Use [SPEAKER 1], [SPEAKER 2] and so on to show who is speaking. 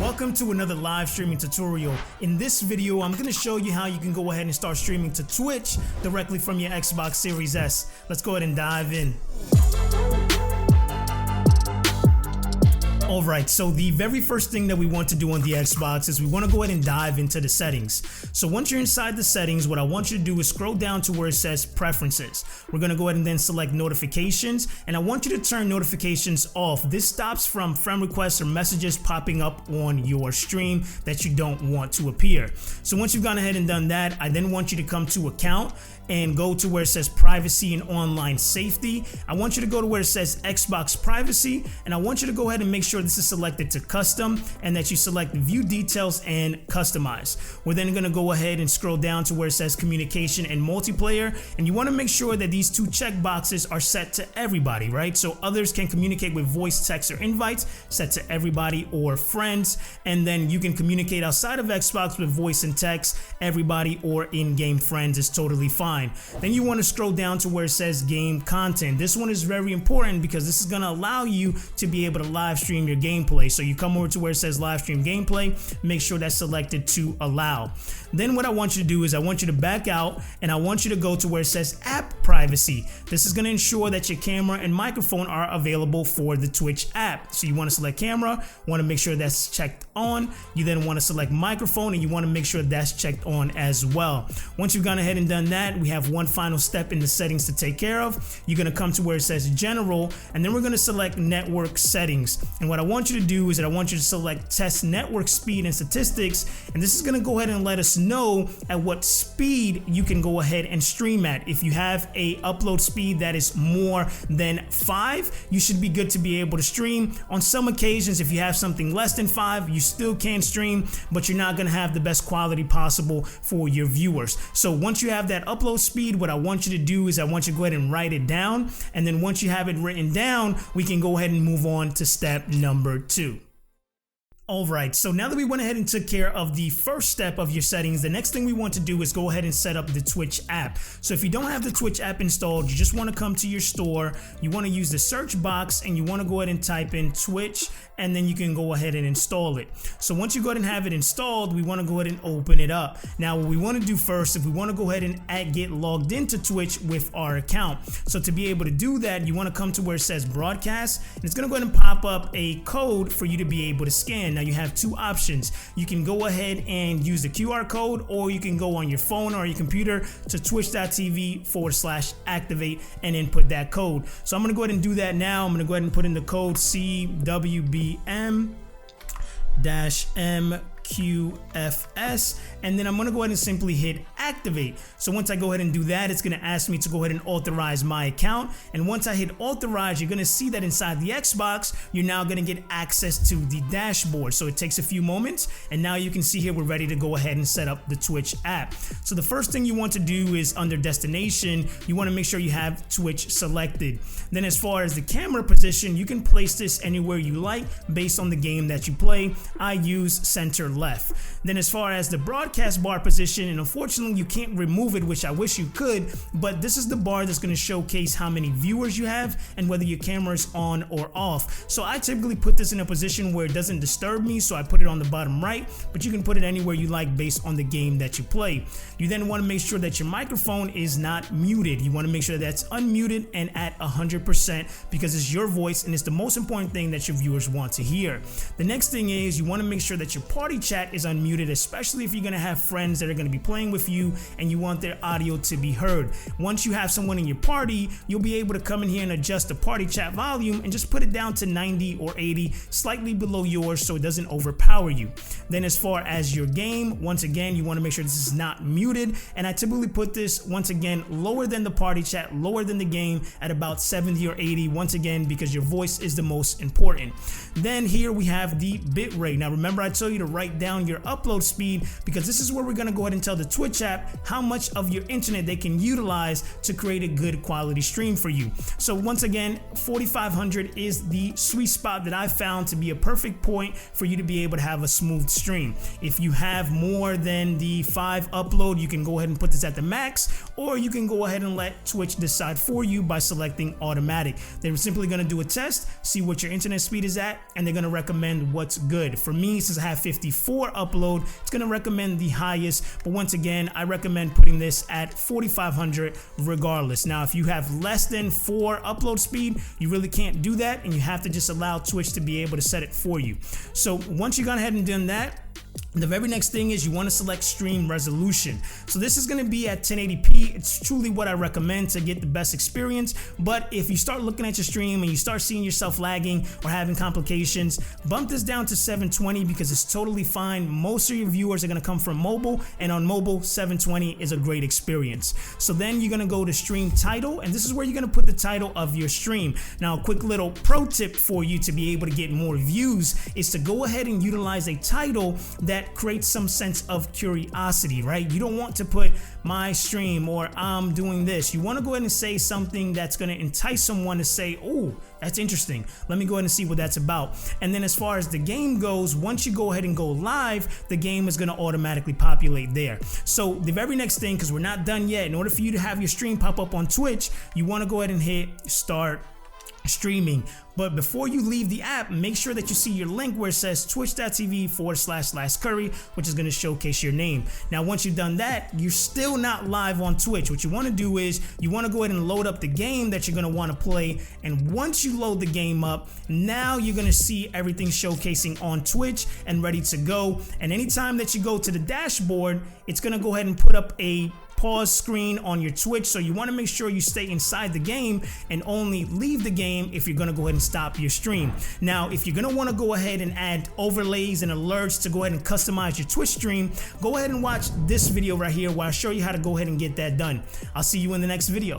[SPEAKER 1] Welcome to another live streaming tutorial. In this video, I'm going to show you how you can go ahead and start streaming to Twitch directly from your Xbox Series S. Let's go ahead and dive in. Alright, so the very first thing that we want to do on the Xbox is we want to go ahead and dive into the settings. So once you're inside the settings, what I want you to do is scroll down to where it says Preferences. We're going to go ahead and then select Notifications, and I want you to turn notifications off. This stops from friend requests or messages popping up on your stream that you don't want to appear. So once you've gone ahead and done that, I then want you to come to Account and go to where it says Privacy and Online Safety. I want you to go to where it says Xbox Privacy, and I want you to go ahead and make sure this is selected to Custom and that you select View Details and Customize. We're then going to go ahead and scroll down to where it says Communication and Multiplayer, and you want to make sure that these two check boxes are set to everybody, right? So others can communicate with voice, text, or invites, set to everybody or friends, and then you can communicate outside of Xbox with voice and text, everybody or in-game friends is totally fine. Then you want to scroll down to where it says Game Content. This one is very important because this is going to allow you to be able to live stream your gameplay. So you come over to where it says Live Stream Gameplay, make sure that's selected to allow. Then what I want you to do is I want you to back out and I want you to go to where it says App Privacy. This is going to ensure that your camera and microphone are available for the Twitch app. So you want to select camera, want to make sure that's checked on. You then want to select microphone and you want to make sure that's checked on as well. Once you've gone ahead and done that, we have one final step in the settings to take care of. You're going to come to where it says General, and then we're going to select Network Settings. And what I want you to do is that I want you to select Test Network Speed and Statistics, and this is going to go ahead and let us know at what speed you can go ahead and stream at. If you have a upload speed that is more than 5, you should be good to be able to stream. On some occasions, if you have something less than 5, you still can stream, but you're not going to have the best quality possible for your viewers. So once you have that upload speed, what I want you to do is I want you to go ahead and write it down, and then once you have it written down, we can go ahead and move on to step number 2. Alright, so now that we went ahead and took care of the first step of your settings, the next thing we want to do is go ahead and set up the Twitch app. So if you don't have the Twitch app installed, you just want to come to your store, you want to use the search box, and you want to go ahead and type in Twitch, and then you can go ahead and install it. So once you go ahead and have it installed, we want to go ahead and open it up. Now what we want to do first, if we want to go ahead and get logged into Twitch with our account. So to be able to do that, you want to come to where it says Broadcast, and it's going to go ahead and pop up a code for you to be able to scan. Now you have two options. You can go ahead and use the QR code, or you can go on your phone or your computer to twitch.tv/activate and input that code. So I'm going to go ahead and do that now. I'm going to go ahead and put in the code CWBM-MQFS, and then I'm going to go ahead and simply hit activate. So once I go ahead and do that, it's going to ask me to go ahead and authorize my account, and once I hit authorize, you're going to see that inside the Xbox you're now going to get access to the dashboard. So it takes a few moments, and now you can see here we're ready to go ahead and set up the Twitch app. So the first thing you want to do is under destination, you want to make sure you have Twitch selected. Then as far as the camera position, you can place this anywhere you like based on the game that you play. I use center left. Then as far as the broadcast bar position, and unfortunately you can't remove it, which I wish you could, but this is the bar that's going to showcase how many viewers you have and whether your camera is on or off. So I typically put this in a position where it doesn't disturb me, so I put it on the bottom right, but you can put it anywhere you like based on the game that you play. You then want to make sure that your microphone is not muted. You want to make sure that's unmuted and at 100% because it's your voice and it's the most important thing that your viewers want to hear. The next thing is you want to make sure that your party chat is unmuted, especially if you're going to have friends that are going to be playing with you and you want their audio to be heard. Once you have someone in your party, you'll be able to come in here and adjust the party chat volume and just put it down to 90 or 80, slightly below yours so it doesn't overpower you. Then as far as your game, once again, you want to make sure this is not muted, and I typically put this once again lower than the party chat, lower than the game at about 70 or 80, once again because your voice is the most important. Then here we have the bit rate. Now remember I told you to write write down your upload speed, because this is where we're gonna go ahead and tell the Twitch app how much of your internet they can utilize to create a good quality stream for you. So once again, 4500 is the sweet spot that I found to be a perfect point for you to be able to have a smooth stream. If you have more than the 5 upload, you can go ahead and put this at the max, or you can go ahead and let Twitch decide for you by selecting automatic. They're simply going to do a test, see what your internet speed is at, and they're going to recommend what's good. For me, since I have 54 upload, it's going to recommend the highest, but once again, I recommend putting this at 4500 regardless. Now, if you have less than 4 upload speed, you really can't do that, and you have to just allow Twitch to be able to set it for you. So once you've gone ahead and done that, the very next thing is you want to select stream resolution. So this is going to be at 1080p. It's truly what I recommend to get the best experience. But if you start looking at your stream and you start seeing yourself lagging or having complications, bump this down to 720 because it's totally fine. Most of your viewers are going to come from mobile, and on mobile, 720 is a great experience. So then you're going to go to stream title, and this is where you're going to put the title of your stream. Now, a quick little pro tip for you to be able to get more views is to go ahead and utilize a title that creates some sense of curiosity, right? You don't want to put my stream or I'm doing this. You want to go ahead and say something that's going to entice someone to say, oh, that's interesting. Let me go ahead and see what that's about. And then as far as the game goes, once you go ahead and go live, the game is going to automatically populate there. So the very next thing, because we're not done yet, in order for you to have your stream pop up on Twitch, you want to go ahead and hit start streaming. But before you leave the app, make sure that you see your link where it says twitch.tv//curry, which is going to showcase your name. Now, once you've done that, you're still not live on Twitch. What you want to do is you want to go ahead and load up the game that you're going to want to play. And once you load the game up, now you're going to see everything showcasing on Twitch and ready to go. And anytime that you go to the dashboard, it's going to go ahead and put up a pause screen on your Twitch. So you want to make sure you stay inside the game and only leave the game if you're going to go ahead and stop your stream. Now, if you're going to want to go ahead and add overlays and alerts to go ahead and customize your Twitch stream, go ahead and watch this video right here where I show you how to go ahead and get that done. I'll see you in the next video.